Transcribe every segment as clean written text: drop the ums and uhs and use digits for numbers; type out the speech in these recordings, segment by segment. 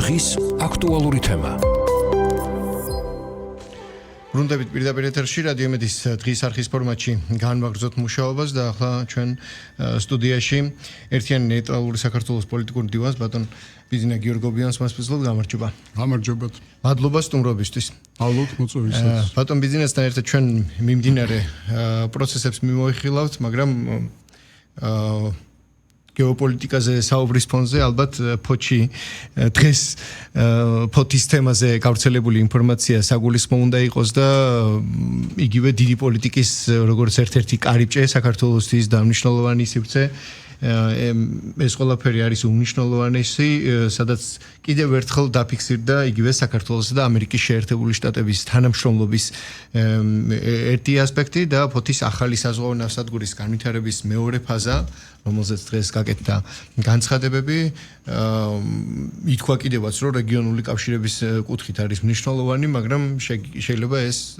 დღის აქტუალური თემა. ბრუნდებით პირდაპირ ეთერში რადიო იმედის დღის არხის ფორმატში განვაგრძოთ მუშაობას და ახლა ჩვენ სტუდიაში ერთიანი ნეიტრალური საქართველოს პოლიტიკური დივანს ბატონ ბიზნე გიორგობიანს მასპინძლობ. გამარჯობა. გამარჯობათ. მადლობა სტუმრობისთვის. ალბათ მოწვევისას. ბატონ ბიზნესთან ერთად ჩვენ მიმდინარე პროცესებს მიმოიხილავთ, მაგრამ გეოპოლიტიკაზე საუბრის ფონზე ალბათ ფოთში დღეს ფოთის თემაზე გავრცელებული ინფორმაცია საგულისხმო უნდა იყოს და იგივე დიდი პოლიტიკის როგორც ერთ-ერთი კარიბჭე საქართველოსთვის და მნიშვნელოვანი სივრცე ეს ყველაფერი არის უმნიშვნელოვანესი, სადაც კიდევ ერთხელ დაფიქსირდა იგივე საქართველოსა და ამერიკის შეერთებული შტატების თანამშრომლობის ერთი ასპექტი და ფოთის ახალი საზღვაო ნავსადგურის განვითარების მეორე ფაზა, რომელზეც დღეს გაკეთდა განცხადებები, ითქვა კიდევაც, რომ რეგიონული კავშირების კუთხით არის მნიშვნელოვანი, მაგრამ შეიძლება ეს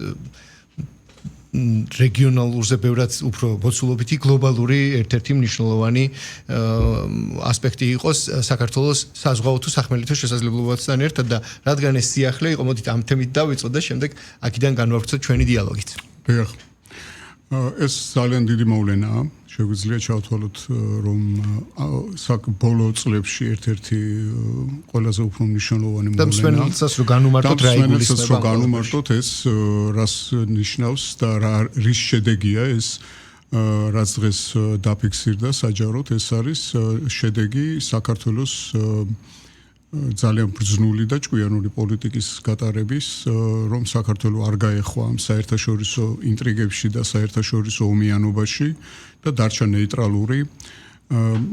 რეგიონალურზე ბევრად უფრო მოცულობითი გლობალური ერთ-ერთი მნიშვნელოვანი ასპექტი იყოს საქართველოს საზღვაო თუ სახმელეთო შესაძლებლობებთან ერთად და რადგან ეს სიახლე იყო, მოდით ამ თემით დავიწყოთ და შემდეგ აქედან განვავრცელოთ ჩვენი დიალოგით. ეს ძალიან დიდი მოვლენაა. შეგვიძლია ჩავთვალოთ, რომ ბოლო წლებში ერთ-ერთი ყველაზე უფრო მნიშვნელოვანი მოვლენაა. და მსმენელსაც რომ განუმარტოთ რა იგულისხმება. განუმარტოთ ეს რას ნიშნავს და რის შედეგია ეს რაც დღეს დაფიქსირდა საჯაროდ, ეს არის შედეგი საქართველოს ძალიან ბრძნული და ჭკვიანური პოლიტიკის გატარების, რომ საქართველო არ გაეხვა ამ საერთაშორისო ინტრიგებში და საერთაშორისო ომიანობაში და დარჩა ნეიტრალური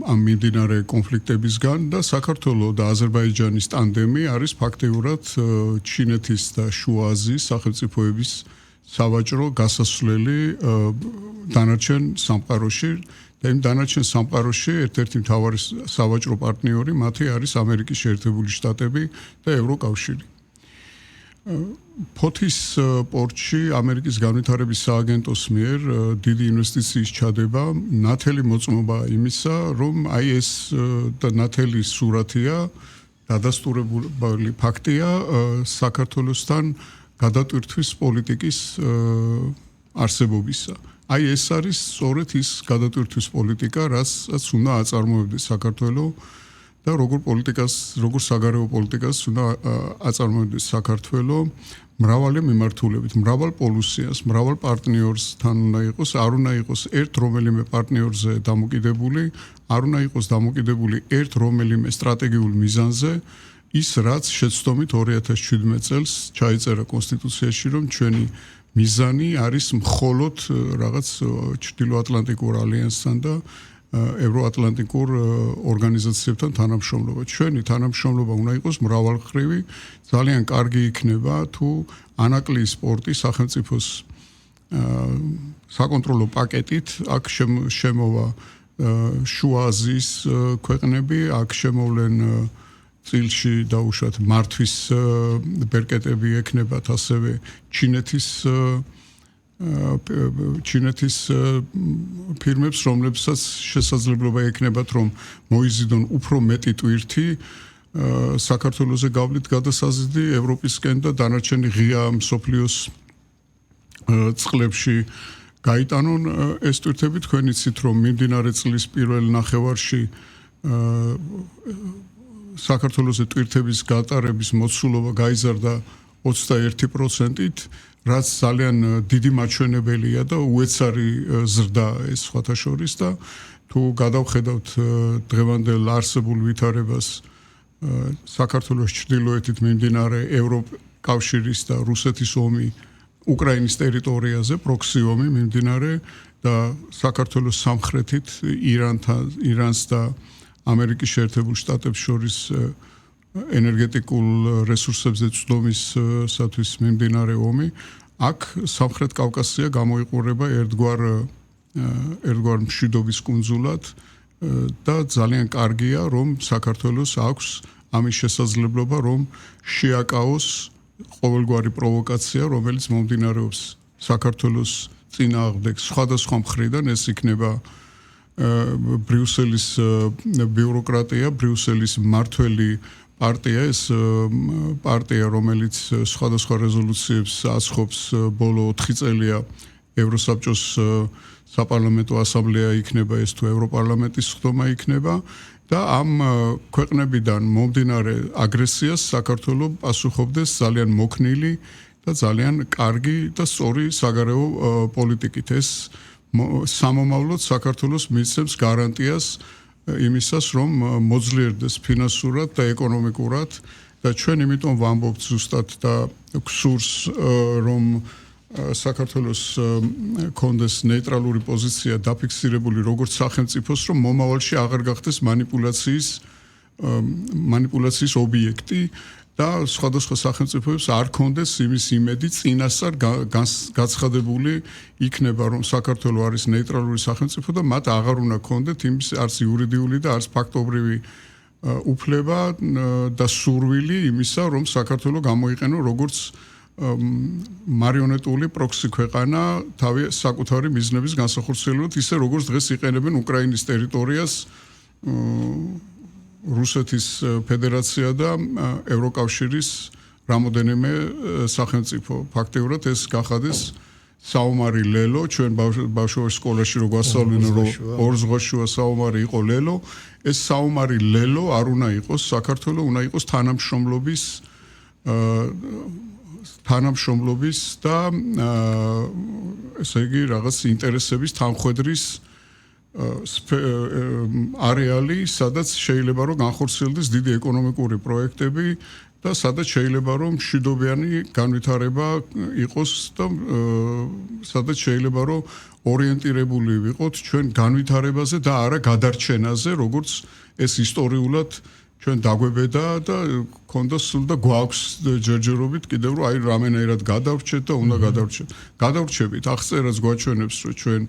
ამ მიმდინარე კონფლიქტებისგან და საქართველო და აზერბაიჯანის ტანდემი არის ფაქტიურად ჩინეთის და შუა აზიის სახელმწიფოების სავაჭრო გასასვლელი დანარჩენ სამყაროში და იმ დანარჩენ სამყაროში ერთ-ერთი მთავარი სავაჭრო პარტნიორი მათი არის ამერიკის შეერთებული შტატები და ევროკავშირი. ფოთის პორტში ამერიკის განვითარების სააგენტოს მიერ დიდი ინვესტიციის ჩადება ნათელი მოწმობა იმისა, რომ აი ეს და ნათელი სურათია დადასტურებული ფაქტია საქართველოსთან გადატვირთვის პოლიტიკის არსებობისა. აი ეს არის სწორედ ის გადატვირთვის პოლიტიკა, რასაც უნდა აწარმოებდეს საქართველო და როგორ საგარეო პოლიტიკას უნდა აწარმოებდეს საქართველო მრავალი მიმართულებით, მრავალ პოლუსიას, მრავალ პარტნიორსთან უნდა იყოს, არ უნდა იყოს ერთ რომელიმე პარტნიორზე დამოკიდებული, არ უნდა იყოს დამოკიდებული ერთ რომელიმე სტრატეგიულ მიზანზე, ის რაც შეცდომით 2017 წელს ჩაიწერა კონსტიტუციაში, რომ ჩვენი მიზანი არის მხოლოდ რაღაც ჩრდილოატლანტიკურ ალიანსთან და ევროატლანტიკურ ორგანიზაციებთან თანამშრომლობა. ჩვენი თანამშრომლობა უნდა იყოს მრავალმხრივი, ძალიან კარგი იქნება თუ ანაკლიის პორტი სახელმწიფოს საკონტროლო პაკეტით აქ შემოვა შუა აზიის ქვეყნები, აქ შემოვლენ წილში დაუშვათ მართვის ბერკეტები ექნებათ ასევე ჩინეთის ფირმებს, რომლებსაც შესაძლებლობა ექნებათ, რომ მოიზიდონ უფრო მეტი ტვირთი საქართველოზე გავლით გადასაზრდი ევროპისკენ და დანარჩენი ღია მსოფლიოს წყლებში გაიტანონ ეს ტვირთები. თქვენ იცით, რომ მიმდინარე წლის პირველ ნახევარში საქართველოზე ტვირთების გატარების მოცულობა გაიზარდა 21%-ით, რაც ძალიან დიდი მაჩვენებელია და უეცარი ზრდა ეს სხვათა შორის და თუ გადავხედავთ დღევანდელ არსებულ ვითარებას საქართველოს ჩრდილოეთით მიმდინარე ევროკავშირის და რუსეთის ომი უკრაინის ტერიტორიაზე, პროქსი ომი მიმდინარე და საქართველოს სამხრეთით ირანს და ამერიკის შეერთებულ შტატებს შორის ენერგეტიკულ რესურსებზე წვდომისათვის მიმდინარე ომი, აქ სამხრეთ კავკასია გამოიყურება ერთგვარ მშვიდობის კუნძულად და ძალიან კარგია, რომ საქართველოს აქვს ამის შესაძლებლობა, რომ შეაკავოს ყოველგვარი პროვოკაცია, რომელიც მომდინარეობს საქართველოს წინააღმდეგ სხვადასხვა მხრიდან, ეს იქნება ბრიუსელის ბიუროკრატია, ბრიუსელის მმართველი პარტია ეს პარტია რომელიც სხვადასხვა რეზოლუციებს აცხობს ბოლო 4 წელია ევროსაბჭოს საპარლამენტო ასამბლეა იქნება ეს თუ ევროპარლამენტის ხდომა იქნება და ამ ქვეყნებიდან მომდინარე აგრესიას საქართველოს პასუხობდეს ძალიან მოქნილი და ძალიან კარგი და სწორი საგარეო პოლიტიკით ეს სამომავლოდ საქართველოს მისცემს გარანტიას იმისას რომ მოძლიერდეს ფინანსურად და ეკონომიკურად და ჩვენ იმიტომ ვამბობთ ზუსტად და გსურს რომ საქართველოს კონდეს ნეიტრალური პოზიცია დაფიქსირებული როგორც სახელმწიფოს რომ მომავალში აღარ გახდეს მანიპულაციის ობიექტი და სხვადასხვა სახელმწიფოებს არ კონდეს იმის იმედი წინასწარ გაცხადებული იქნება რომ საქართველოს არის ნეიტრალური სახელმწიფო და მათ აღარ უნდა კონდეთ იმის არც იურიდიული და არც ფაქტობრივი უფლება და სურვილი იმისა რომ საქართველოს გამოიყენო როგორც მარიონეტული პროქსი ქვეყანა თავი საკუთარი მიზნების განსახორციელებლად ისე როგორც დღეს იყენებენ უკრაინის ტერიტორიას რუსეთის ფედერაცია და ევროკავშირის რამოდენიმე სახელმწიფო ფაქტიურად ეს გახადეს საომარი ლელო ჩვენ ბავშვობის სკოლაში რო გვასწავლდნენ რომ ორზღვაშუა საომარი იყო ლელო ეს საომარი ლელო არ უნდა იყოს საქართველოს უნდა იყოს თანამშრომლობის და ესე იგი რაღაც ინტერესების თანხვედრის არეალი, სადაც შეიძლება რომ განხორციელდეს დიდი ეკონომიკური პროექტები და სადაც შეიძლება რომ მშვიდობიანი განვითარება იყოს და სადაც შეიძლება რომ ორიენტირებული ვიყოთ ჩვენ განვითარებაზე და არა გადარჩენაზე, როგორც ეს ისტორიულად ჩვენ დაგვებედა და ქონდა სულ და გვაქვს ჯერჯერობით კიდევ რომ აი რამენერად გადავრჩეთ და უნდა გადავრჩებით აღწერას გვაჩვენებს რომ ჩვენ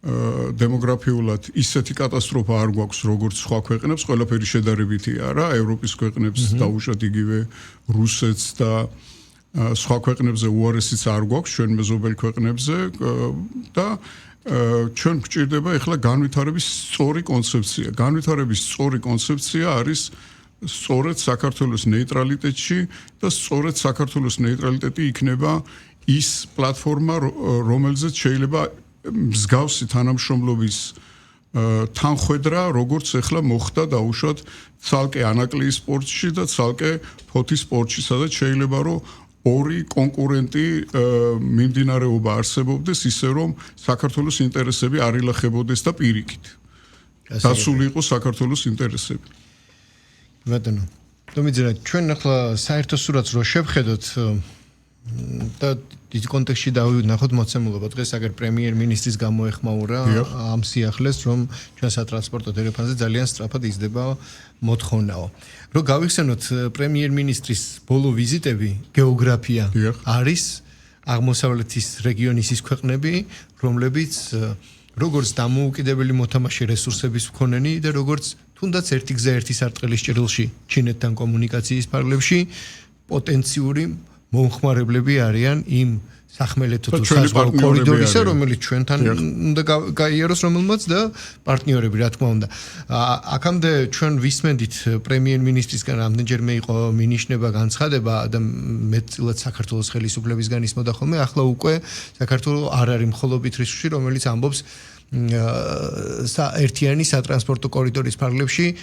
დემოგრაფიულად ისეთი კატასტროფა არ გვაქვს როგორც სხვა ქვეყნებს, ყველაფერი შედარებითი არა, ევროპის ქვეყნებს დაუშვათ იგივე რუსეთს და სხვა ქვეყნებზე უარესიც არ გვაქვს, ჩვენ მეზობელ ქვეყნებზე და ჩვენ გვჭირდება ეხლა განვითარების სწორი კონცეფცია. განვითარების სწორი კონცეფცია არის სწორედ საქართველოს ნეიტრალიტეტში და სწორედ საქართველოს ნეიტრალიტეტი იქნება ის პლატფორმა, რომელზეც შეიძლება მსგავსი თანამშრომლობის თანხვედრა, როგორც ახლა მოხდა დაუშვათ ცალკე ანაკლიის სპორტში და ცალკე ფოთის სპორტში, სადაც შეიძლება რომ ორი კონკურენტი მიმდინარეობა არსებობდეს ისე რომ საქართველოს ინტერესები არ ილახებოდეს და პირიქით. დასული იყო საქართველოს ინტერესები. ბატონო, თუმცა ჩვენ ახლა საერთო სურათს რო შევხედოთ და ის კონტექსტში დავინახოთ მოცემულობა დღეს აგერ პრემიერ-მინისტრის გამოეხმაურა ამ სიახლეს რომ ჩვენ სატრანსპორტო ტელეფონზე ძალიან სწრაფად იზრდება მოთხოვნაო. რომ გავიხსენოთ პრემიერ-მინისტრის ბოლო ვიზიტები გეოგრაფია არის აღმოსავლეთის რეგიონის ის ქვეყნები რომლებიც როგორც დამოუკიდებელი მოთამაშე რესურსების მქონენი და როგორც თუნდაც ერთი გზა ერთი სარტყელის ჭრილში ჩინეთთან კომუნიკაციის ფარგლებში პოტენციური მომხმარებლები არიან იმ სახმელეთო თუ საზღვაო კორიდორისა, რომელიც ჩვენთან უნდა გაიაროს რომელმაც და პარტნიორები, რა თქმა უნდა. აქამდე ჩვენ ვისმენდით პრემიერ-მინისტრისგან რამდენჯერმე იყო მინიშნება განცხადება და მეტწილად საქართველოს ხელისუფლებისგან ისმოდა ხოლმე, ახლა უკვე საქართველოს არ არის მხოლობით რისკში, რომელიც ამბობს ერთიანი სატრანსპორტო კორიდორის ფარგლებში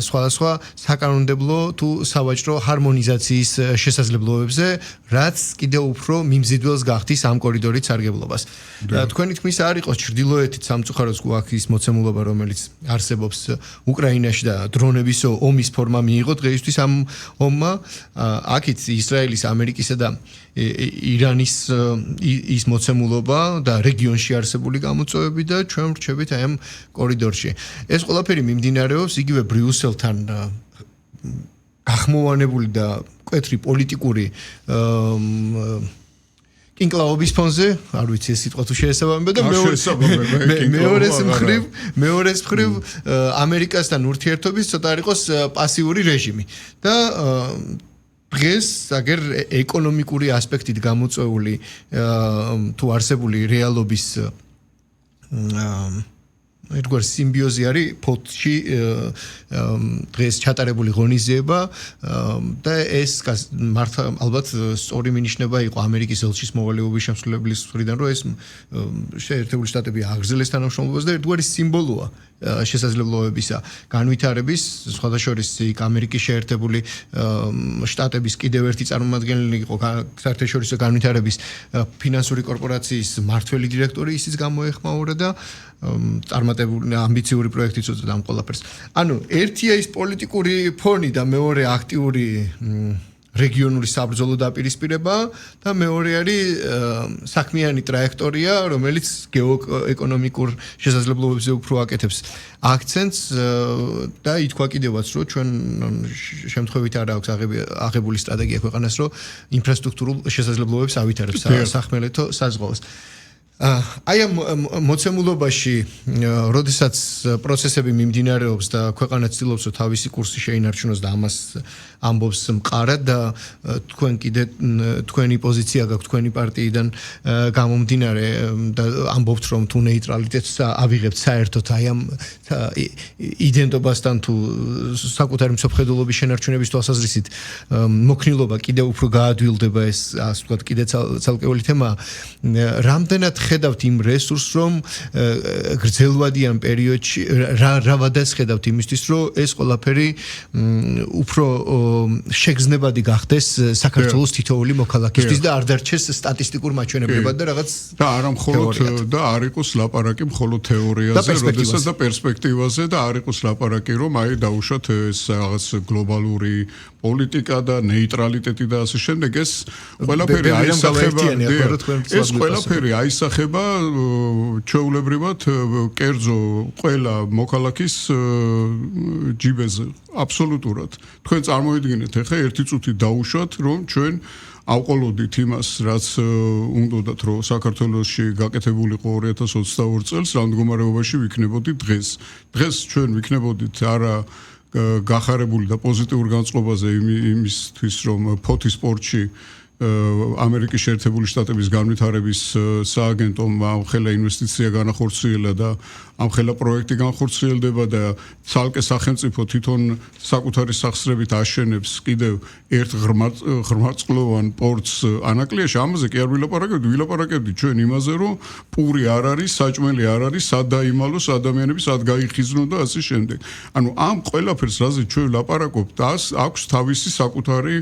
სხვადასხვა საკანონმდებლო თუ სავაჭრო ჰარმონიზაციის შესაძლებლობებზე, რაც კიდევ უფრო მიმზიდველს გახდის ამ კორიდორის სარგებლობას. თქვენი თქმის არ იყოს ჩრდილოეთით სამწუხაროდ გვაქვს ის მოცემულობა, რომელიც არსებობს უკრაინაში და დრონების ომის ფორმა მიიღო დღეისთვის ამ ომმა. აქეთ ისრაელის, ამერიკისა და ირანის ის მოცემულობა და რეგიონში არსებული გამოწვევები და ჩვენ ვრჩებით აი ამ კორიდორში. ეს ყველაფერი მიმდინარეობს იგივე ბრიუსელთან გახმოვანებული და მკვეთრი პოლიტიკური კინკლაობის ფონზე, არ ვიცი ეს სიტყვა თუ შეესაბამება და მეორეს მხრივ ამერიკასთან ურთიერთობის ცოტა არ იყოს პასიური რეჟიმი და დღეს აგერ ეკონომიკური ასპექტით გამოწვეული თუ არსებული რეალობის ერთგვარი სიმბიოზი არის ფოთში დღეს ჩატარებული ღონისძიება და ეს მართლა ალბათ სწორი მინიშნება იყო ამერიკის ელჩის მოვალეობის შემსრულებლის მხრიდან, რომ ეს შეერთებული შტატები აგრძელეს თანამშრომლობას და ერთგვარი სიმბოლოა შესაძლებლობებისა განვითარების, სხვადასხვა იქ ამერიკის შეერთებული შტატების კიდევ ერთი წარმომადგენელი იყო საერთაშორისო განვითარების ფინანსური კორპორაციის მმართველი დირექტორი, ისიც გამოეხმაურა და წარმატებული ამბიციური პროექტიც უწევდა ამ ყველაფერს. ანუ ერთია ის პოლიტიკური ფონი და მეორე აქტიური რეგიონული საბრძოლო დაპირისპირება და მეორე არის საქმიანი ტრაექტორია, რომელიც გეოეკონომიკურ შესაძლებლობებზე უფრო აკეთებს აქცენტს და ითქვა კიდევაც, რომ ჩვენ შემთხვევით არ აქვს აღებული სტრატეგია ქვეყანას, რომ ინფრასტრუქტურულ შესაძლებლობებს ავითარებს სახმელეთო საზღვაოს. აი ამ მოცემულობაში, როდესაც პროცესები მიმდინარეობს და ქვეყანა ცდილობს, რომ თავისი კურსი შეინარჩუნოს და ამას ამბობს მყარად და თქვენ კიდე თქვენი პოზიცია გაქვთ თქვენი პარტიიდან გამომდინარე და ამბობთ, რომ თუ ნეიტრალიტეტს ავიღებთ საერთოდ აი ამ იდენტობასთან თუ საკუთარი მსოფლმხედველობის შენარჩუნების თვალსაზრისით მოქნილობა კიდევ უფრო გაადვილდება, ეს ასე ვთქვათ, კიდე ცალკეული თემაა. რამდენად ხედავთ იმ რესურსს, რომ გრძელვადიან პერიოდში რა ვადას ხედავთ იმისთვის, რომ ეს ყველაფერი უფრო შეგრძნებადი გახდეს საქართველოს თითოეული მოქალაქისთვის და არ დარჩეს სტატისტიკურ მაჩვენებლებად და რაღაც და არა მხოლოდ და არ იყოს ლაპარაკი მხოლოდ თეორიაზე, როდესაც და პერსპექტივაზე და არ იყოს ლაპარაკი, რომ აი დაუშვათ ეს რაღაც გლობალური პოლიტიკა და ნეიტრალიტეტი და ასე შემდეგ, ეს ყველაფერი აისახება ეს ყველაფერი აისახება ჩვეულებრივად კერძო ყველა მოქალაქის ჯიბეზე აბსოლუტურად. თქვენ წარმოიდგინეთ, ახლა ერთი წუთი დაუშვათ, რომ ჩვენ ავყოლოდით იმას, რაც უნდათ, რომ საქართველოში გაკეთებულიყო 2022 წელს, რა მდგომარეობაში ვიქნებოდით დღეს. დღეს ჩვენ ვიქნებოდით არა გახარებული და პოზიტიურ განწყობაზე იმისთვის, რომ ფოთის სპორტში ამერიკის შეერთებული შტატების განვითარების სააგენტომ ამხელა ინვესტიცია განახორციელა და ამხელა პროექტი განხორციელდება და ცალკე სახელმწიფო თვითონ საკუთარი სახსრებით აშენებს კიდევ ერთ ღრმაწყლოვან პორტს ანაკლიაში. ამაზე კი არ ვილაპარაკებდი ჩვენ იმაზე, რომ პური არ არის, საჭმელი არ არის, სად დაიმალოს ადამიანები, სად გაიხიზნონ და ასე შემდეგ. ანუ ამ ყველაფერს რაზე ჩვენ ვლაპარაკობთ, აქვს თავისი საკუთარი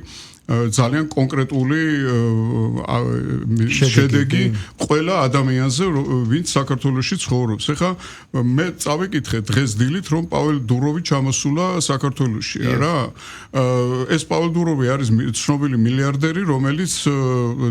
ძალიან კონკრეტული შედეგი ყველა ადამიანზე, ვინც საქართველოში ცხოვრობს. ეხლა მე წავიკითხე დღეს დილით, რომ პაվել დუროვი ჩამოსულა საქართველოში, რა. ეს პაվել დუროვი არის ცნობილი მილიარდერი, რომელიც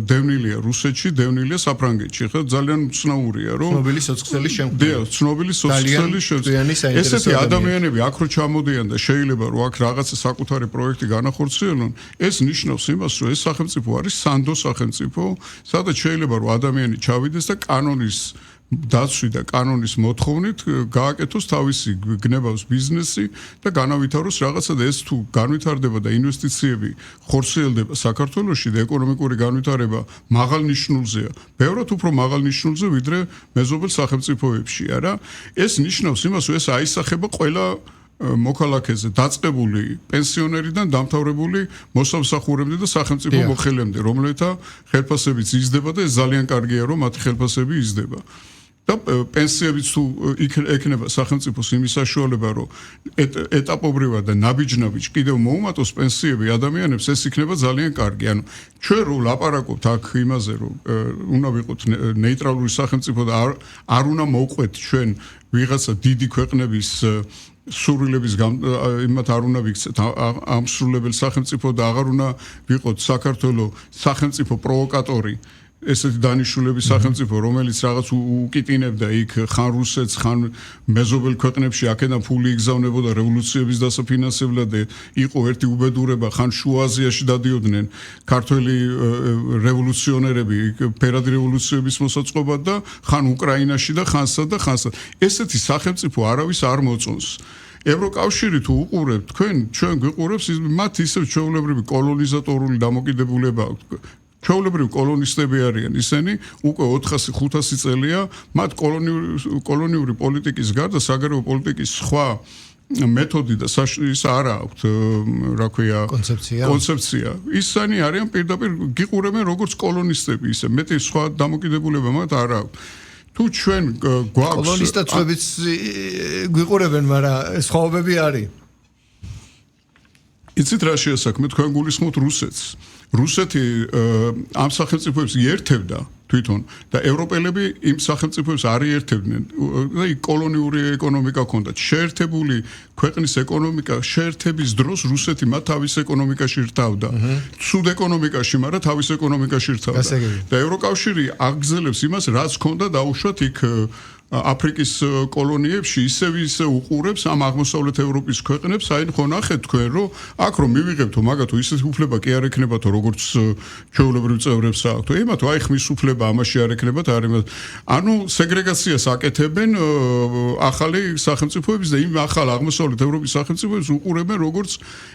დევნილია რუსეთში, დევნილია საფრანგეთში. ეხლა ძალიან მცნაურია, რომ ცნობილი სოციალური შემქმნელი. ცნობილი სოციალური შემქმნელი. ესეთი ადამიანები აქ რო ჩამოდიან და შეიძლება რომ აქ რაღაცა საკუთარი პროექტი განახორციელონ, ეს ნიშნავს იმას, რომ ეს სახელმწიფო არის სანდო სახელმწიფო, სადაც შეიძლება რომ ადამიანი ჩავიდეს და კანონის დაცვი და კანონის მოთხოვნით გააკეთოს თავისი გნებავს ბიზნესი და განავითაროს რაღაცა და ეს თუ განვითარდება და ინვესტიციები ხორციელდება საქართველოში და ეკონომიკური განვითარება მაღალ ნიშნულზეა, ბევრად უფრო მაღალ ნიშნულზე ვიდრე მეზობელ სახელმწიფოებშია რა. ეს ნიშნავს იმას, რომ ეს აისახება ყველა მოქალაქეზე დაწყებული პენსიონერიდან დამთავრებული მოსამსახურემდე და სახელმწიფო მოხელემდე, რომელთა ხელფასებიც იზრდება და ეს ძალიან კარგია, რომ მათი ხელფასები იზრდება. და პენსიებიც თუ ექნება სახელმწიფოს იმის საშუალება, რომ ეტაპობრივად და ნაბიჯ-ნაბიჯ კიდევ მოუმატოს პენსიები ადამიანებს, ეს იქნება ძალიან კარგი. ანუ ჩვენ რო ლაპარაკობთ აქ იმაზე, რომ უნდა ვიყოთ ნეიტრალური სახელმწიფო და არ უნდა მოვყვეთ ჩვენ ვიღაცა დიდი ქვეყნების სურვილების იმათ არ უნდა ვიქცეთ ამსრულებელ სახელმწიფო და აღარ უნდა ვიყოთ საქართველოს სახელმწიფო პროვოკატორი, ესეთი დანიშნულების სახელმწიფო, რომელიც რაღაც უკიტინებდა იქ ხან რუსეთს, ხან მეზობელ ქვეყნებში აქედან ფული იგზავნებოდა რევოლუციების დასაფინანსებლად და იყო ერთი უბედურება, ხან შუა აზიაში დადიოდნენ ქართველი რევოლუციონერები ფერადი რევოლუციების მოსაწყობად და ხან უკრაინაში და ხანსა. ესეთი სახელმწიფო არავის არ მოწონს. ევროკავშირი თუ უყურებთ, ჩვენ გვიყურებს მათ ისევ ჩვეულებრივი კოლონიზატორული დამოკიდებულება აქვს. ჩვეულებრივი კოლონისტები არიან ისინი, უკვე 400-500 წელია, მათ კოლონიური პოლიტიკის გარდა საგარეო პოლიტიკის სხვა მეთოდი და ის არა აქვთ, რა ქვია, კონცეფცია. ისინი არიან პირდაპირ გიყურებენ როგორც კოლონისტები, ისე მეტი სხვა დამოკიდებულება მათ არ აქვს. თუ ჩვენ გვაქვს კოლონისტებიც გვიყურებენ, მაგრამ სხვაობები არის. იცით რა შეასაქმე, თქვენ გულისხმობთ რუსეთს. რუსეთი ამ სახელმწიფოებს იერთებდა თვითონ და ევროპელები იმ სახელმწიფოებს არ იერთებდნენ და კოლონიური ეკონომიკა ჰქონდათ. შეერთებული ქვეყნის ეკონომიკა შეერთების დროს რუსეთი მათ თავის ეკონომიკაში რთავდა. ცუდ ეკონომიკაში, მაგრამ თავის ეკონომიკაში რთავდა. და ევროკავშირი აგრძელებს იმას, რაც ჰქონდა დაუშვათ იქ აფრიკის კოლონიებში ისე უყურებს ამ აღმოსავლეთ ევროპის ქვეყნებს, აი ხო ნახეთ თქვენ რომ აქ რომ მივიღებთო მაგათო ისეთი უფლება კი არ ექნებათო როგორც ჩვეულებრივ წევრებს აქვთ. ემათო აი ხმის უფლება ამაში არ ექნებათ არის. ანუ სეგრეგაციას აკეთებენ ახალი სახელმწიფოების და იმ ახალ აღმოსავლეთ ევროპის სახელმწიფოებს უყურებენ როგორც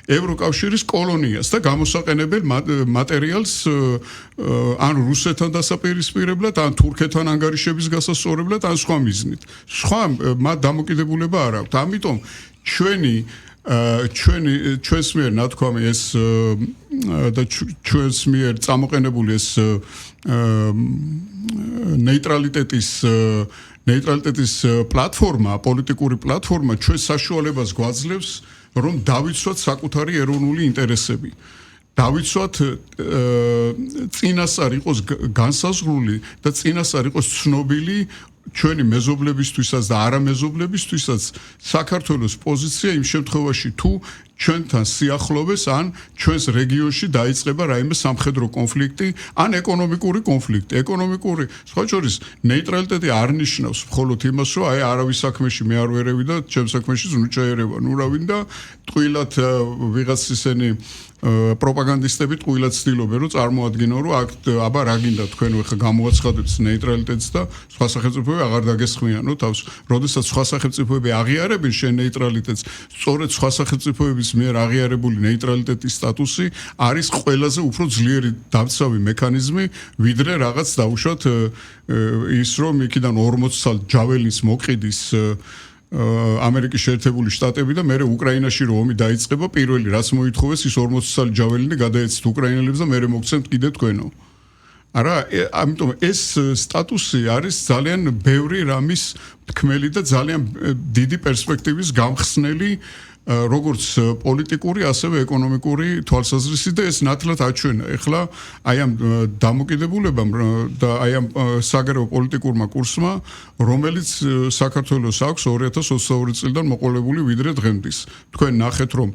ევროკავშირის კოლონიას და გამოსაყენებენ მატერიალს ან რუსეთთან დასაპირისპირებლად, ან თურქეთთან ანგარიშების გასასწორებლად, ან სხვა მიზნით. სხვა მათ დამოკიდებულება არ აქვს. ამიტომ ჩვენს მიერ ნათქვამი ეს და ჩვენს მიერ წამოყენებული ეს ნეიტრალიტეტის პლატფორმა, პოლიტიკური პლატფორმა ჩვენს საშუალებას გვაძლევს, რომ დავიცვათ საკუთარი ეროვნული ინტერესები. დავიცვათ წინასწარ იყოს განსაზღვრული და წინასწარ იყოს ცნობილი ჩვენი მეზობლებისთვისაც და არამეზობლებისთვისაც საქართველოს პოზიცია იმ შემთხვევაში თუ ჩვენთან სიახლოვეს ან ჩვენს რეგიონში დაიწყება რაიმე სამხედრო კონფლიქტი ან ეკონომიკური კონფლიქტი. ეკონომიკური სხვა შორის ნეიტრალიტეტი არ ნიშნავს მხოლოდ იმას, რომ აი არავის საქმეში მე არ ვერევი და ჩემ საქმეში ნუ ჩაერევა. ნუ რა ვინდა ტყუილად ვიღაც ისინი პროპაგანდისტები ტყუილად ცდილობენ რომ წარმოადგინონ რომ აქ აბა რა გინდა თქვენ ხა გამოაცხადებთ ნეიტრალიტეტს და სხვა სახელმწიფოები აღარ დაგესხმიანო თავს. როდესაც სხვა სახელმწიფოები აღიარებენ შენ ნეიტრალიტეტს, სწორედ სხვა სახელმწიფოების მიერ აღიარებული ნეიტრალიტეტის სტატუსი არის ყველაზე უფრო ძლიერი დამცავი მექანიზმი, ვიდრე რაღაც დაუშვათ ის რომ იქიდან 40 წელს ჯაველინს მოყიდის ამერიკის შეერთებული შტატები და მერე უკრაინაში რომ ომი დაიწყება, პირველი რაც მოითხოვეს ის 40 წელი ჯაველინი გადაეცით უკრაინელებს და მერე მოგცემთ კიდე თქვენო. არა, ამიტომ ეს სტატუსი არის ძალიან ბევრი რამის თქმელი და ძალიან დიდი პერსპექტივის გამხსნელი როგორც პოლიტიკური, ასევე ეკონომიკური თვალსაზრისით და ეს ნათლად აჩვენა. ეხლა აი ამ დამოკიდებულებამ და აი ამ საგარეო პოლიტიკურმა კურსმა, რომელიც საქართველოს აქვს 2022 წლიდან მოყოლებული ვიდრე დღემდის. თქვენ ნახეთ რომ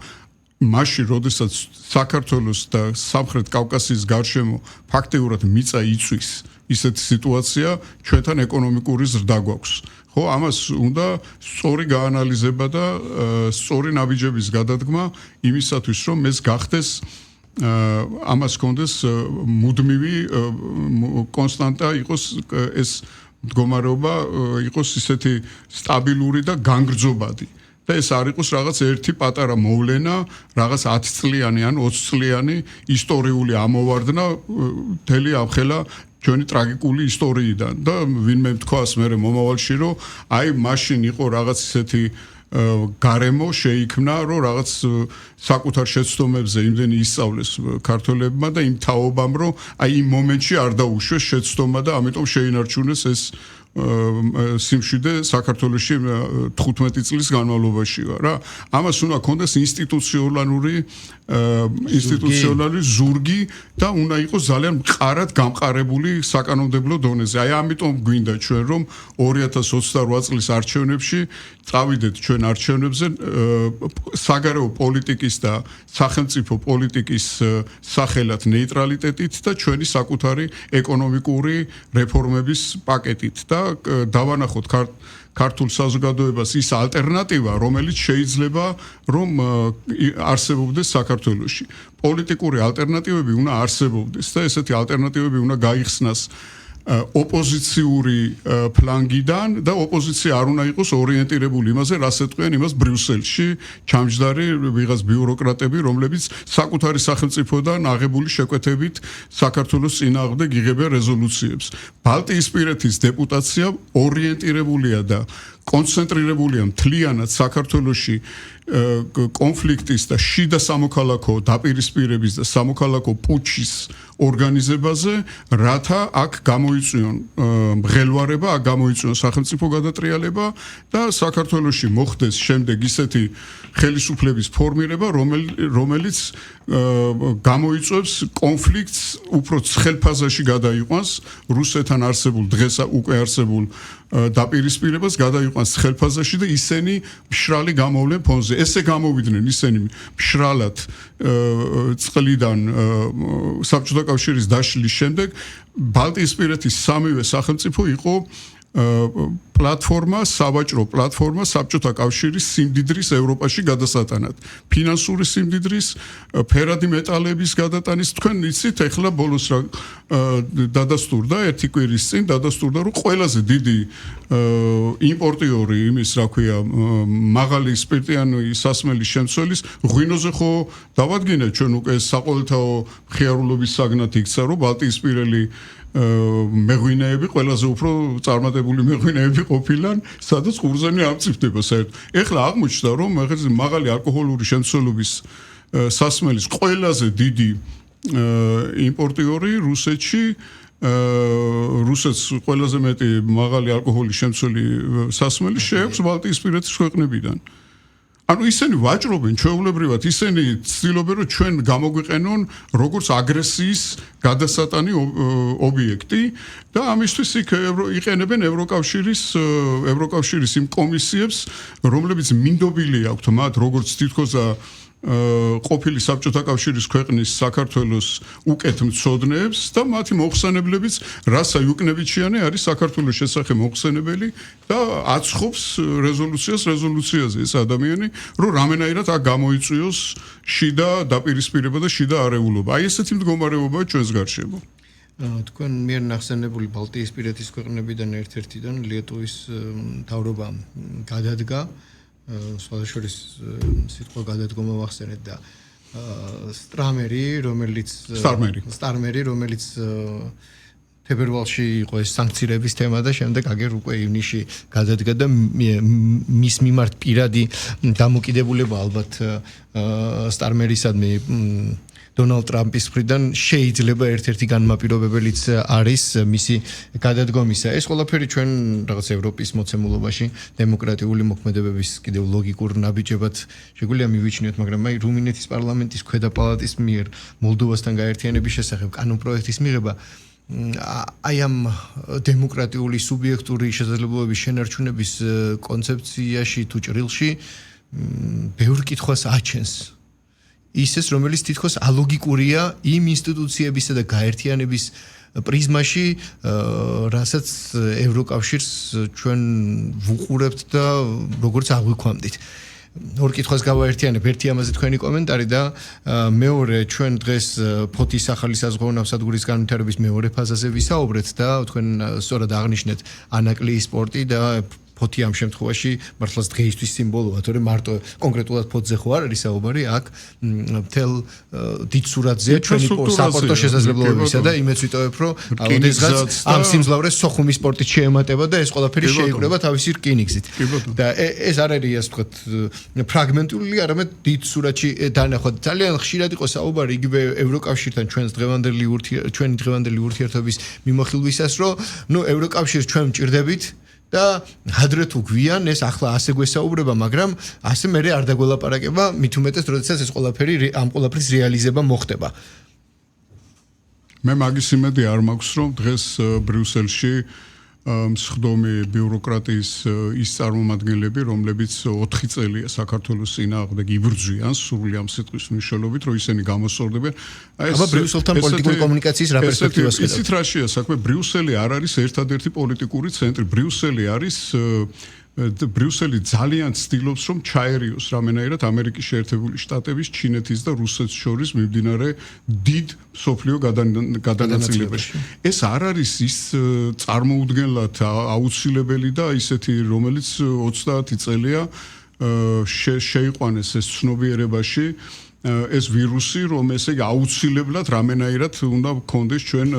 მაშინ, როდესაც საქართველოს და სამხრეთ კავკასიის გარშემო ფაქტიურად მიწა იწვის ისეთი სიტუაცია, ჩვენთან ეკონომიკური ზრდა გვაქვს. ხო, ამას უნდა სწორი გაანალიზება და სწორი ნაბიჯების გადადგმა იმისათვის, რომ ეს გახდეს ამას კონდეს მუდმივი კონსტანტა იყოს ეს მდგომარეობა იყოს ისეთი სტაბილური და განგრძობადი. და ეს არ იყოს რაღაც ერთი პატარა მოვლენა, რაღაც 10 წლიანი ან 20 წლიანი ისტორიული ამოვარდნა მთელი ამხელა ჩვენი ტრაგიკული ისტორიიდან და ვინმე თქვას მე მომავალში რომ აი მაშინ იყო რაღაც ისეთი გარემო შეიქმნა რომ რაღაც საკუთარ შეცდომებზე იმდენი ისწავლეს ქართველებმა და იმ თაობამ რომ აი იმ მომენტში არ დაუშვეს შეცდომა და ამიტომ შეინარჩუნეს ეს სიმშვიდე საქართველოში 15 წლის განმავლობაში რა. ამას უნდა კონდეს ინსტიტუციონალური ზურგი და უნდა იყოს ძალიან მყარად გამყარებული საკანონმდებლო დონეზე. აი ამიტომ გვინდა ჩვენ რომ 2028 წლის არჩევნებში წავიდეთ ჩვენ არჩევნებზე საგარეო პოლიტიკის და სახელმწიფო პოლიტიკის სახელად ნეიტრალიტეტით და ჩვენი საკუთარი ეკონომიკური რეფორმების პაკეტით და დავანახოთ ქართულ საზოგადოებას ის ალტერნატივა, რომელიც შეიძლება რომ არსებობდეს საქართველოში. პოლიტიკური ალტერნატივები უნდა არსებობდეს და ესეთი ალტერნატივები უნდა გაიხსნას ოპოზიციური ფლანგიდან და ოპოზიცია არ უნდა იყოს ორიენტირებული იმაზე, რაც ეტყვიან იმას ბრიუსელში ჩამჯდარი ვიღაც ბიუროკრატები, რომლებიც საკუთარი სახელმწიფოდან აღებული შეკვეთებით საქართველოს წინააღმდეგ იღებენ რეზოლუციებს. ბალტიისპირეთის დეპუტაცია ორიენტირებულია და კონცენტრირებულია მთლიანად საქართველოში კონფლიქტის და შიდა სამოქალაქო დაპირისპირების და სამოქალაქო პუჩის ორგანიზებაზე, რათა აქ გამოიწვიონ მღელვარება, აქ გამოიწვიონ სახელმწიფო გადატრიალება და საქართველოში მოხდეს შემდეგ ისეთი ხელისუფლების ფორმირება, რომელიც გამოიწვევს კონფლიქტს უფრო ცხელფაზაში გადაიყვანს რუსეთთან არსებულ დღეს უკვე არსებულ დაპირისპირებას გადაიყვანს ცხელფაზაში და ისინი მშრალი გამოვლენ ფონზე. ესე გამოვიდნენ ისინი მშრალად წყლიდან საბჭოთა კავშირის დაშლის შემდეგ ბალტიისპირეთის სამივე სახელმწიფო იყო პლატფორმა, სავაჭრო პლატფორმა საბჭოთა კავშირის სიმდიდრის ევროპაში გადასატანად. ფინანსური სიმდიდრის, ფერადი მეტალების გადატანის. თქვენ იცით, ეხლა ბოლოს რა დადასტურდა ერთი კვირის წინ დადასტურდა, რომ ყველაზე დიდი იმპორტიორი იმის, რა ქვია, მაღალი სპირტიანი სასმელის შემცველის ღვინოზე ხო დავადგინეთ ჩვენ უკვე საყოველთაო მხიარულობის საგნად იქცა, რომ ბალტიისპირელი მეღვინეები ყველაზე უფრო წარმატებული მეღვინეები ყოფილან, სადაც ყურძენი ამწიფდება საერთოდ. ეხლა აღმოჩნდა, რომ მაღალი ალკოჰოლური შემცველობის სასმელის ყველაზე დიდი იმპორტიორი რუსეთში რუსეთს ყველაზე მეტი მაღალი ალკოჰოლის შემცველი სასმელი შეაქვს ბალტიისპირეთის ქვეყნებიდან. ანუ ისინი ვაჭრობენ ჩვეულებრივად, ისინი ცდილობენ რომ ჩვენ გამოგვიყენონ როგორც აგრესიის გადასატანი ობიექტი და ამისთვის იქ იყენებენ ევროკავშირის იმ კომისიებს, რომლებიც მინდობილი აქვთ მათ როგორც თითქოს ყოფილი საბჭოთა კავშირის ქვეყნის საქართველოს უკეთ მცოდნეებს და მათი მოხსენებლებიც რასა იუკნევიჩიანი არის საქართველოს შესახებ მოხსენებელი და აცხობს რეზოლუციაზე ეს ადამიანი, რომ რამენაირად აქ გამოიწვიოს შიდა დაპირისპირება და შიდა არეულობა. აი ესეთი მდგომარეობაა ჩვენს გარშემო. თქვენ მიერ ნახსენებული ბალტიისპირეთის ქვეყნებიდან ერთ-ერთიდან ლიტვის მთავრობა გადადგა სხვადასხვა სიტყვა გადადგომა ვახსენეთ და სტარმერი, რომელიც თებერვალში იყო ეს სანქციების თემა და შემდეგ აგერ უკვე ივნისში გადადგა და მის მიმართ პირადი დამოკიდებულება ალბათ სტარმერისადმი დონალდ ტრამპის მხრიდან შეიძლება ერთ-ერთი განმაპირობებელიც არის მისი გადადგომისა. ეს ყველაფერი ჩვენ რაღაც ევროპის მოცემულობაში დემოკრატიული მოქმედებების კიდევ ლოგიკურ ნაბიჯებად შეგვიძლია მივიჩნიოთ, მაგრამ აი რუმინეთის პარლამენტის ქვედა პალატის მიერ მოლდოვასთან გაერთიანების შესახებ კანონპროექტის მიღება აი ამ დემოკრატიული სუბიექტური შესაძლებლობების შენარჩუნების კონცეფციაში თუ ჭრილში ბევრ კითხვას აჩენს. ისეს, რომელიც თითქოს ალოგიკურია იმ ინსტიტუციებისა და გაერთიანების პრიზმაში, რასაც ევროკავშირს ჩვენ ვუყურებთ და როგორც აღვიქვამდით. ორ კითხვას გავაერთიანებ, ერთი ამაზე თქვენი კომენტარი და მეორე ჩვენ დღეს ფოთის ახალი საზღვაო ნავსადგურის განვითარების მეორე ფაზაზე ვისაუბრეთ და თქვენ სწორად აღნიშნეთ ანაკლიის სპორტი და ფოთი ამ შემთხვევაში მართლაც დღეისთვის სიმბოლოა, თორემ მარტო კონკრეტულად ფოთზე ხო არ არის საუბარი, აქ მთელ დიდ სურათზეა ჩვენი საპორტო შესაძლებლობებისა და იმეც ვიტოვებ, რომ ოდესღაც ამ სიმძლავრეს სოხუმის სპორტით შეემატება და ეს ყველაფერი შეიკრება თავისი რკინიგზით. და ეს არ არის ასე ვთქვათ ფრაგმენტული, არამედ დიდ სურათში დანახოთ. ძალიან ხშირად იყო საუბარი იგივე ევროკავშირთან ჩვენი დღევანდელი ურთიერთობის მიმოხილვისას, რომ ნუ ევროკავშირს ჩვენ მჭირდებით და ადრე თუ გვიან ეს ახლა ასე გვესაუბრება, მაგრამ ასე მერე არ დაგველაპარაკება, მით უმეტეს, როდესაც ეს ყველაფერი ამ ყველაფრის რეალიზება მოხდება. მე მაგის იმედი არ მაქვს, რომ დღეს ბრიუსელში მსხდომი ბიუროკრატიის ის წარმომადგენლები, რომლებიც 4 წელია საქართველოს წინააღმდეგ იბრძვიან სრული ამ სიტყვის მნიშვნელობით, რომ ისინი გამოსწორდებიან. აბა ბრიუსელთან პოლიტიკური კომუნიკაციის რა პერსპექტივას ხედავთ? იცით რაშია საქმე? ბრიუსელი არ არის ერთადერთი პოლიტიკური ცენტრი. ბრიუსელი არის ბრიუსელი ძალიან ცდილობს რომ ჩაერიოს რამენაირად ამერიკის შეერთებული შტატების, ჩინეთის და რუსეთის შორის მიმდინარე დიდ სოფლიო გადანაწილებაში. ეს არ არის ის წარმოუდგენლად აუცილებელი და ისეთი რომელიც 30 წელია შეიყვანეს ეს ცნობიერებაში ეს ვირუსი რომ ესე იგი აუცილებლად რამენაირად უნდა გქონდეს ჩვენ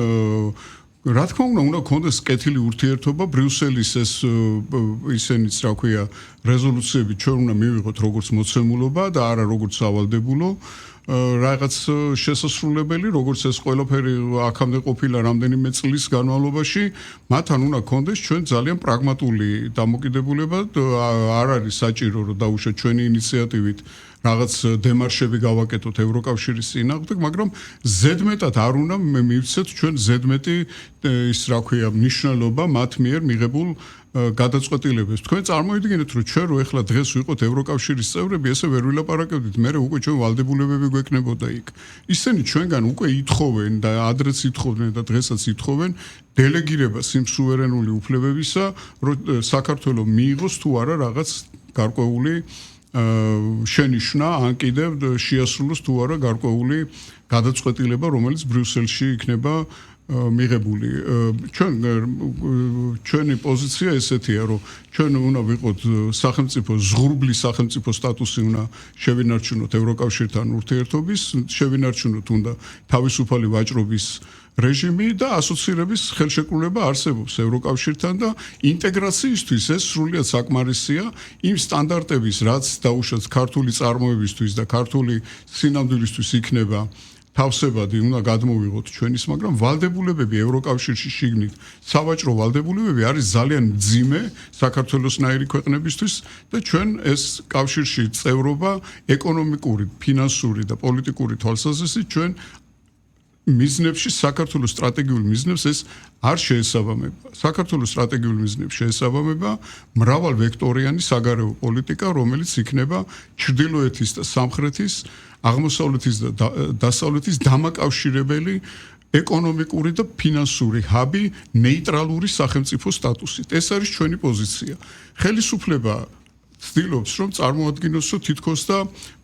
რა თქმა უნდა გქონდეს კეთილი ურთიერთობა ბრიუსელის ეს ისენიც რა ქვია რეზოლუციები ჩვენ უნდა მივიღოთ როგორც მოცემულობა და არა როგორც სავალდებულო რაღაც შესასრულებელი როგორც ეს ყველაფერი აქამდე ყოფილა რამდენიმე წლის განმავლობაში მათთან უნდა გქონდეს ჩვენ ძალიან პრაგმატული დამოკიდებულება არ არის საჭირო რომ დაუშვათ ჩვენი ინიციატივით რაღაც დემარშები გავაკეთოთ ევროკავშირის წინააღმდეგ, მაგრამ ზედმეტად არ უნდა მივცეთ ჩვენ ზედმეტი ის რა ქვია მნიშვნელობა მათ მიერ მიღებულ გადაწყვეტილებებს. თქვენ წარმოიდგინეთ, რომ ჩვენ რო ეხლა დღეს ვიყოთ ევროკავშირის წევრები, ესე ვერ ვილაპარაკებდით, მე უკვე ჩვენ ვალდებულებები გვექნებოდა იქ. ისინი ჩვენგან უკვე ითხოვენ და ადრეც ითხოვდნენ და დღესაც ითხოვენ დელეგირებას იმ სუვერენული უფლებებისა, რომ საქართველოს მიიღოს თუ არა რაღაც გარკვეული შენიშვნა ან კიდევ შეასრულოს თუ არა გარკვეული გადაწყვეტილება, რომელიც ბრიუსელში იქნება მიღებული. ჩვენი პოზიცია ესეთია, რომ ჩვენ უნდა ვიყოთ სახელმწიფო ზღურბლის სახელმწიფო სტატუსი უნდა შევინარჩუნოთ ევროკავშირთან ურთიერთობის, შევინარჩუნოთ უნდა თავისუფალი ვაჭრობის რეჟიმი და ასოცირების ხელშეკრულება არსებობს ევროკავშირთან და ინტეგრაციისთვის ეს სრულიად საკმარისია იმ სტანდარტების, რაც დაუშვათ ქართული წარმოებისთვის და ქართული სინამდვილისთვის იქნება თავსებადი უნდა გადმოვიღოთ ჩვენის, მაგრამ ვალდებულებები ევროკავშირში შიგნით, სავაჭრო ვალდებულებები არის ძალიან მძიმე საქართველოსნაირი ქვეყნებისთვის და ჩვენ ეს კავშირში წევრობა ეკონომიკური, ფინანსური და პოლიტიკური თვალსაზრისით ჩვენ მიზნებში საქართველოს სტრატეგიულ მიზნებს ეს არ შეესაბამება. საქართველოს სტრატეგიულ მიზნებს შეესაბამება მრავალ ვექტორიანი საგარეო პოლიტიკა, რომელიც იქნება ჩრდილოეთის და სამხრეთის, აღმოსავლეთის და დასავლეთის დამაკავშირებელი ეკონომიკური და ფინანსური ჰაბი ნეიტრალური სახელმწიფო სტატუსით. ეს არის ჩვენი პოზიცია. ხელისუფლება ცდილობს რომ წარმოადგინოს რომ თითქოს და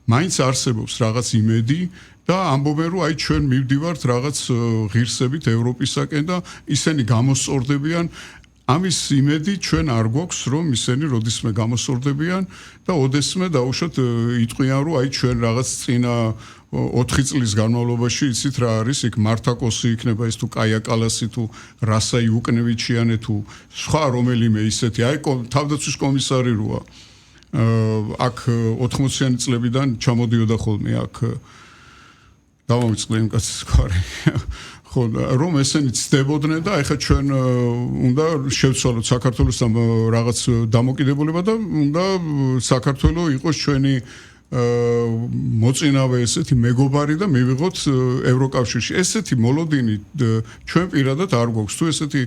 მაინც არსებობს რაღაც იმედი და ამბობენ რომ აი ჩვენ მივდივართ რაღაც ღირსებით ევროპისაკენ და ისინი გამოსწორდებიან ამის იმედი ჩვენ არ გვაქვს რომ ისინი როდისმე გამოსწორდებიან და ოდესმე დაუშვათ იტყვიან რომ აი ჩვენ რაღაც წინა 4 წლის განმავლობაში იცით რა არის იქ მართაკოსი იქნება ის თუ კაია კალასი თუ რასაი უკნევიჩიანე თუ სხვა რომელიმე ისეთი აი თავდაცვის კომისარი როა აქ 80-იანი წლებიდან ჩამოდიოდა ხოლმე აქ დავამიწყდი იმ კაცის გვარი ხო რომ ესენი ცდებოდნენ და ეხლა ჩვენ უნდა შევცვალოთ საქართველოსთან რაღაც დამოკიდებულება და უნდა საქართველოს იყოს ჩვენი მოწინავე ესეთი მეგობარი და მივიღოთ ევროკავშირში ესეთი მოლოდინი ჩვენ პირადად არ გვაქვს თუ ესეთი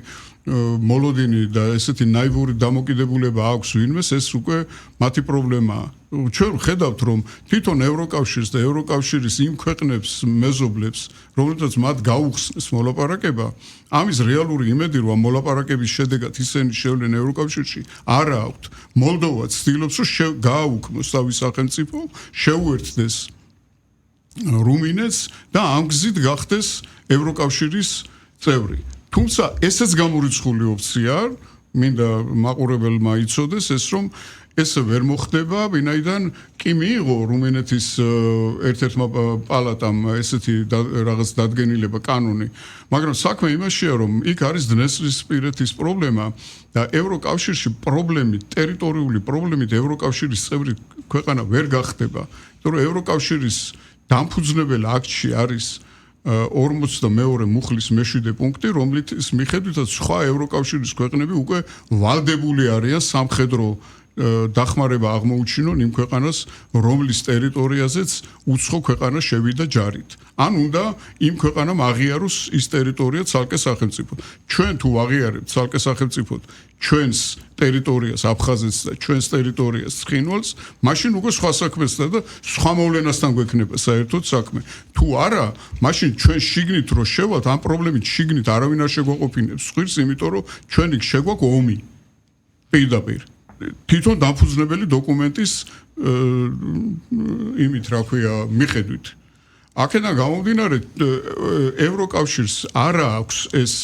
მოლოდინი და ესეთი ნაივური დამოკიდებულება აქვს ვინმეს ეს უკვე მათი პრობლემაა ჩვენ ხედავთ რომ თვითონ ევროკავშირს და ევროკავშირის იმ ქვეყნებს მეზობლებს რომელთაც მათ გაუხსნეს მოლაპარაკება ამის რეალური იმედი რომ მოლაპარაკების შედეგად ისინი შევლენ ევროკავშირში არა აქვთ მოლდოვა ცდილობს რომ გააუქმოს თავის სახელმწიფო შეუერთდეს რუმინეთს და ამ გზით გახდეს ევროკავშირის წევრი თუმცა ესეც გამორიცხული ოფცია მინდა მაყურებელმა იცოდეს ეს რომ ესე ვერ მოხდება ვინაიდან კი მიიღო რუმინეთის ერთ-ერთმა პალატამ ესეთი რაღაც დადგენილება კანონი მაგრამ საქმე იმაშია რომ იქ არის დნესრისპირეთის პრობლემა და ევროკავშირში პრობლემით ტერიტორიული პრობლემით ევროკავშირის წევრი ქვეყანა ვერ გახდება იმიტომ რომ ევროკავშირის დამფუძნებელ აქტში არის 42 მუხლის მე-7 პუნქტი რომლითაც მიხედვითაც სხვა ევროკავშირის ქვეყნები უკვე ვალდებული არიან სამხედრო დახმარება აღმოუჩინონ იმ ქვეყანას რომლის ტერიტორიაზეც უცხო ქვეყანა შევიდა ჯარით ან უნდა იმ ქვეყანამ აღიაროს ის ტერიტორია ცალკე სახელმწიფოდ ჩვენ თუ აღიარებთ ცალკე სახელმწიფოდ ჩვენს ტერიტორიას აფხაზეთს და ჩვენს ტერიტორიას ცხინვალს მაშინ უკვე სხვა საქმესა და სხვა მოვლენასთან გვექნება საერთოდ საქმე თუ არა მაშინ ჩვენ შიგნით რო შევალთ ამ პრობლემით შიგნით არავინ არ შეგვაყოფინებს ხირს იმიტომ რომ ჩვენ იქ შეგვაქვს ომი პირდაპირ თვითონ დამფუძნებელი დოკუმენტის იმით რა ქვია მიხედვით. აქედან გამომდინარე ევროკავშირს არ აქვს ეს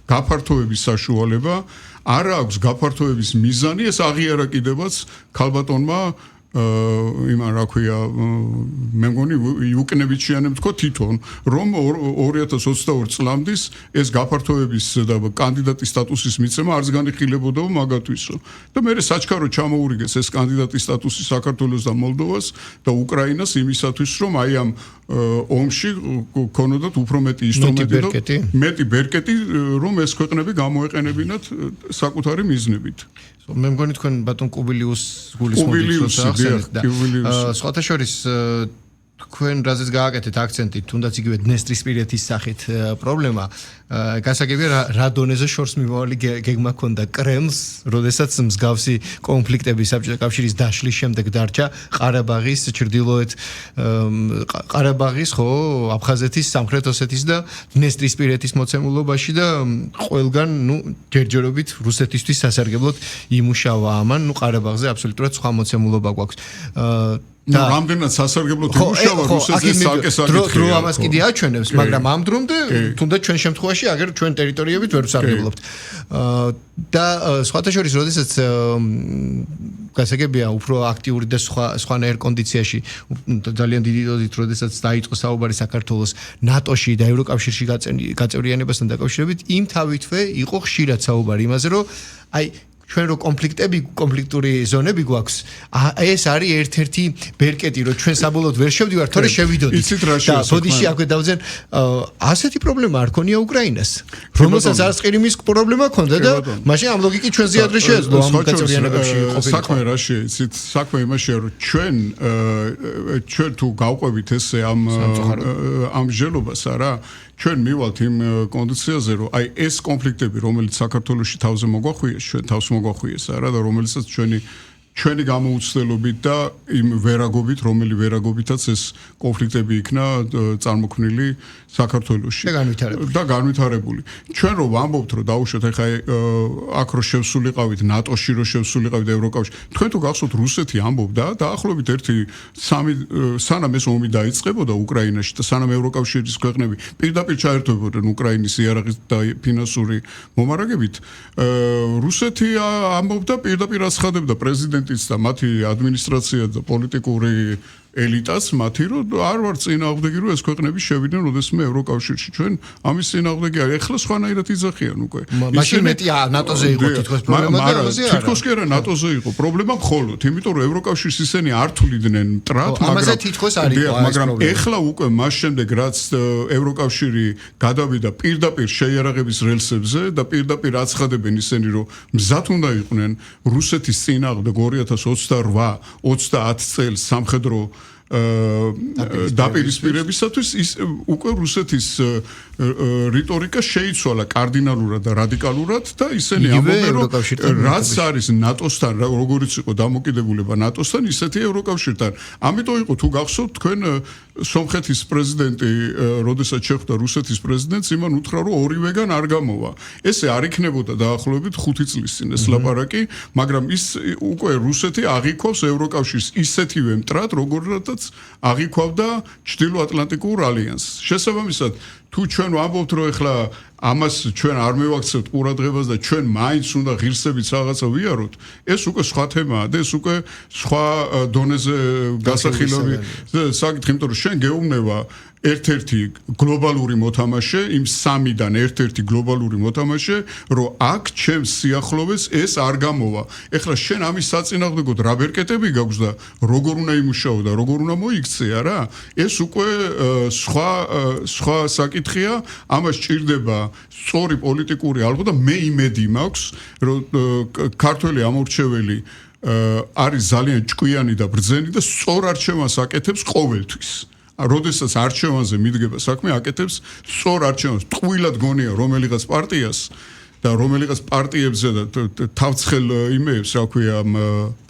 გაფართოების საშუალება, არ აქვს გაფართოების მიზანი, ეს აღიარა კიდევაც ქალბატონმა იმან რა ქვია მე მგონი უკნებით შეანებ თქო თვითონ რომ 2022 წლამდის ეს გაფართოების და კანდიდატის სტატუსის მიცემა არც განიხილებოდა მაგათვისო და მე საჩქარო ჩამოურიგეს ეს კანდიდატის სტატუსი საქართველოს და მოლდოვას და უკრაინას იმისათვის რომ აი ამ ომში ქონოდათ უფრო მეტი ინსტრუმენტი და მეტი ბერკეტი რომ ეს ქვეყნები გამოეყენებინათ საკუთარი მიზნებით მე მგონი თქვენ ბატონ კუბილიუს გულისხმობთ სხვათა შორის თქვენ რაზეც გააკეთეთ აქცენტი თუნდაც იგივე დნესტრისპირეთის სახით პრობლემა გასაგებია რა დონეზე შორს მიმავალი გეგმა ჰქონდა კრემლს როდესაც მსგავსი კონფლიქტები საბჭოთა კავშირის დაშლის შემდეგ დარჩა ყარაბაღის ჩრდილოეთ ყარაბაღის ხო აფხაზეთის სამხრეთ ოსეთის და დნესტრისპირეთის მოცემულობაში და ყველგან ჯერჯერობით რუსეთისთვის სასარგებლოდ იმუშავა ამან ყარაბაღზე აბსოლუტურად სხვა მოცემულობა გვაქვს და რამდენად სასარგებლოდ იმუშავა რუსეთზე საკითხია. დრო ამას კიდე აჩვენებს, მაგრამ ამ დრომდე თუნდაც ჩვენ შემთხვევაში აგერ ჩვენ ტერიტორიებით ვერ ვსარგებლობთ. და სხვათა შორის, როდესაც გასაგებია უფრო აქტიური და სხვანაირ კონდიციაში ძალიან დიდი დოზით, როდესაც დაიწყო საუბარი საქართველოს ნატოში და ევროკავშირში გაწევრიანებასთან დაკავშირებით, იმ თავითვე იყო ხშირად საუბარი იმაზე, რომ აი ჩვენ რო კონფლიქტური ზონები გვაქვს ეს არის ერთ-ერთი ბერკეტი რომ ჩვენ საბოლოოდ ვერ შევდივართ თორე შევიდოდით და ბოდიში აქვე დავძენ ასეთი პრობლემა არ ქონია უკრაინას რომელსაც არც ყირიმის პრობლემა ქონდა და მაშინ ამ ლოგიკით ჩვენ ზიადრე შეეძლო ამ გაწევრიანებებში ყოფილიყო საქმე რა შეიცით საქმე იმაშია რომ ჩვენ თუ გავყვებით ესე ამ მსჯელობას არა ჩვენ მივალთ იმ კონდიციაზე რომ აი ეს კონფლიქტები რომელიც საქართველოში თავზე მოგვახვიეს ჩვენ თავს მოგვახვიეს არა და რომელიცაც ჩვენი გამოუცდელობით და იმ ვერაგობით რომელი ვერაგობითაც ეს კონფლიქტები იქნა წარმოქმნილი საქართველოში და განვითარებული ჩვენ რომ ვამბობთ რომ დაუშვათ ახლა აქ რო შევსულიყავით ნატოში რო შევსულიყავით ევროკავშირში თქვენ თუ გახსოვთ რუსეთი ამბობდა დაახლოებით 1 სანამ ეს ომი დაიწყებოდა უკრაინაში და სანამ ევროკავშირის ქვეყნები პირდაპირ ჩაერთვებოდნენ უკრაინის იარაღის და ფინანსური მომარაგებით რუსეთი ამბობდა პირდაპირ აცხადებდა პრეზიდენტის და მათი ადმინისტრაცია და პოლიტიკური ელიტას მათი რომ არ ვარ წინააღმდეგი რომ ეს ქვეყნები შევიდნენ ოდესმე ევროკავშირში ჩვენ ამის წინააღმდეგი არ ეხლა სხვანაირად იძახიან უკვე მაშინ მეტი ნატოზე იყო თითქოს პრობლემა და ამაზე არა თითქოს კი არა ნატოზე იყო პრობლემა მხოლოდ იმიტომ რომ ევროკავშირს ისინი არ თuliდნენ მტრად ამაზე თითქოს არ იყო მაგრამ ეხლა უკვე მას შემდეგ რაც ევროკავშირი გადავიდა პირდაპირ შეიარაღების რელსებზე და პირდაპირ აცხადებენ ისინი რომ მზად უნდა იყვნენ რუსეთის წინააღმდეგ 2028-30 წელს სამხედრო დაპირისპირებისათვის ის უკვე რუსეთის რიტორიკა შეიცვალა კარდინალურად და რადიკალურად და ისინი ამბობენ რომ რაც არის ნატოსთან როგორიც იყო დამოკიდებულება ნატოსთან ისეთი ევროკავშირთან ამიტომ იყო თუ გახსოვთ თქვენ სომხეთის პრეზიდენტი როდესაც შეხვდა რუსეთის პრეზიდენტს იმან უთხრა რომ ორივეგან არ გამოვა ესე არ იქნებოდა დაახლოებით 5 წლის წინ ეს ლაპარაკი მაგრამ ის უკვე რუსეთი აღიქვავს ევროკავშირს ისეთივე მტრად როგორთაც აღიქვავდა ჩრდილო-ატლანტიკურ ალიანსს შესაბამისად თუ ჩვენ ვამბობთ რომ ეხლა ამას ჩვენ არ მივაქცევთ ყურადღებას და ჩვენ მაინც უნდა ღირსებით რაღაცა ვიაროთ ეს უკვე სხვა თემაა და ეს უკვე სხვა დონეზე გასახილავი საკითხი იმიტომ რომ შენ გეუბნება ერთ-ერთი გლობალური მოთამაშე იმ სამიდან ერთ-ერთი გლობალური მოთამაშე რომ აქ ჩემს სიახლოვეს ეს არ გამოვა ეხლა შენ ამის საწინააღმდეგოდ რა ბერკეტები გაქვს და როგორ უნდა იმუშაო და როგორ უნდა მოიქცე არა ეს უკვე სხვა საკითხია ამას ჭირდება სწორი პოლიტიკური ალბათ და მე იმედი მაქვს რომ ქართველი ამორჩეველი არის ძალიან ჭკვიანი და ბრძენი და სწორ არჩევანს აკეთებს ყოველთვის როდესაც არჩევანზე მიდგება საქმე აკეთებს სწორ არჩევანს ტყუილად გონია რომელიღაც პარტიას და რომელიღაც პარტიებზე და თავცხელ იმეებს, რა ქვია,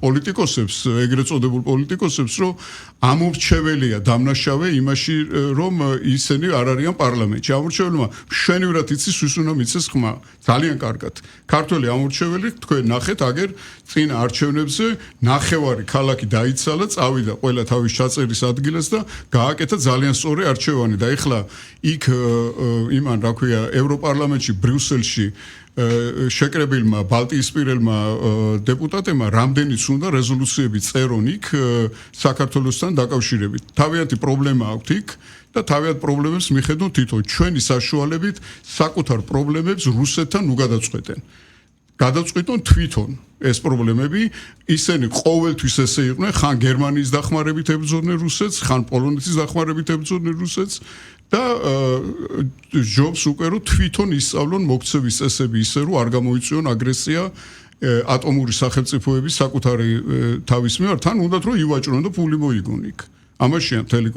პოლიტიკოსებს, ეგრეთ წოდებულ პოლიტიკოსებს, რომ ამორჩეველია დამნაშავე იმაში, რომ ისინი არ არიან პარლამენტში. ამორჩეველმა მშვენივრად იცის, ვის უნდა მიცეს ხმა. ძალიან კარგად. ქართველი ამორჩეველი, თქვენ ნახეთ, აგერ წინ არჩევნებზე ნახევარი ქალაქი დაიცალა, წავიდა ყველა თავის ჩაწერის ადგილას და გააკეთა ძალიან სწორი არჩევანი და ეხლა იქ იმან, რა ქვია, ევროპარლამენტში, ბრიუსელში შეკრებილმა ბალტიისპირელმა დეპუტატებმა რამდენიც უნდა რეზოლუციები წერონ იქ საქართველოსთან დაკავშირებით. თავიანთი პრობლემა აქვთ იქ და თავიანთ პრობლემებს მიხედონ თვითონ. ჩვენი საშუალებით საკუთარ პრობლემებს რუსეთთან უგადაწყვეტენ. გადაწყვეტონ თვითონ ეს პრობლემები, ისინი ყოველთვის ესე იყვნენ, ხან გერმანიის დახმარებით ებრძოდნენ რუსეთს, ხან პოლონეთის დახმარებით ებრძოდნენ რუსეთს და ჯობს უკვე რომ თვითონ ისწავლონ მოქცევის წესები ისე რომ არ გამოიწვიონ აგრესია ატომური სახელმწიფოების საკუთარი თავის მიმართ, თან უნდათ რომ ივაჭრონ და ფული მოიგონ იქ. ამაშია მთელი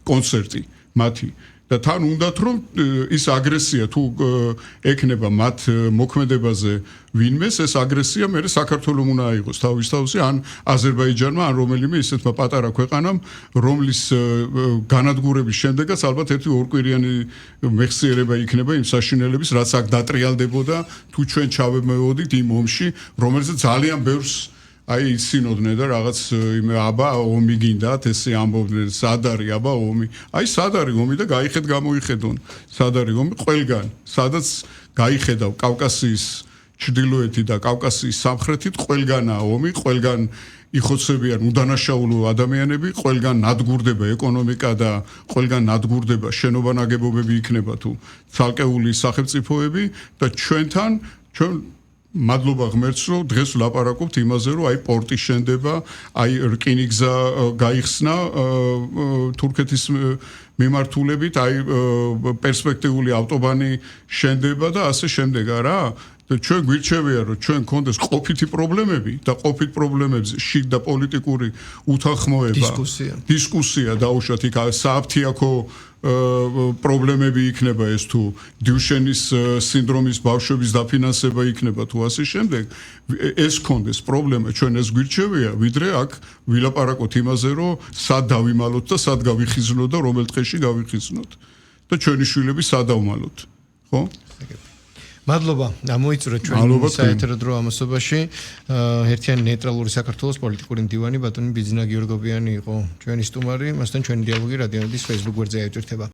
კონცერტი მათი. და თან უნდათ რომ ის აგრესია თუ ექნება მათ მოქმედებაზე ვინმეს, ეს აგრესია მე საქართველოს უნდა აიღოს თავის თავზე, ან აზერბაიჯანმა, ან რომელიმე ისეთმა პატარა ქვეყანამ, რომლის განადგურების შემდეგაც ალბათ ერთი ორკვირიანი მეხსიერება იქნება იმ საშინელების, რაც აქ დატრიალდებოდა, თუ ჩვენ ჩავემეოდით იმ ომში, რომელზეც ძალიან ბევრს აი იცინოდნენ და რაღაც იმე აბა ომი გინდათ ესე ამბობდნენ სად არის აბა ომი აი სად არის ომი და გაიხედ გამოიხედონ სად არის ომი ყველგან სადაც გაიხედავ კავკასიის ჩრდილოეთი და კავკასიის სამხრეთით ყველგანაა ომი ყველგან იხოცებიან უდანაშაულო ადამიანები ყველგან ნადგურდება ეკონომიკა და ყველგან ნადგურდება შენობა ნაგებობები იქნება თუ ცალკეული სახელმწიფოები და ჩვენთან ჩვენ მადლობა ღმერთს რომ დღეს ვლაპარაკობთ იმაზე რომ აი პორტი შენდება აი რკინიგზა გაიხსნა თურქეთის მიმართულებით აი პერსპექტიული ავტობანი შენდება და ასე შემდეგ არა ჩვენ გვირჩევია რომ ჩვენ გქონდეს ყოფითი პრობლემები და ყოფით პრობლემებზე შიგ და პოლიტიკური უთანხმოება დისკუსია დაუშვათ იქ სააფთიაქო პრობლემები იქნება ეს თუ დიუშენის სინდრომის ბავშვების დაფინანსება იქნება თუ ასე შემდეგ ეს გქონდეს პრობლემა ჩვენ ეს გვირჩევია ვიდრე აქ ვილაპარაკოთ იმაზე რომ სად დავიმალოთ და სად გავიხიზნოთ და რომელ დღეში გავიხიზნოთ და ჩვენი შვილები სად დავმალოთ ხო მადლობა ამოიწურეთ ჩვენ საეთერო დრო ამასობაში ერთიანი ნეიტრალური საქართველოს პოლიტიკური მდივანი ბატონი ბიძინა გიორგობიანი იყო ჩვენი სტუმარი მასთან ჩვენი დიალოგი რადიონის Facebook გვერდზე აიტვირთება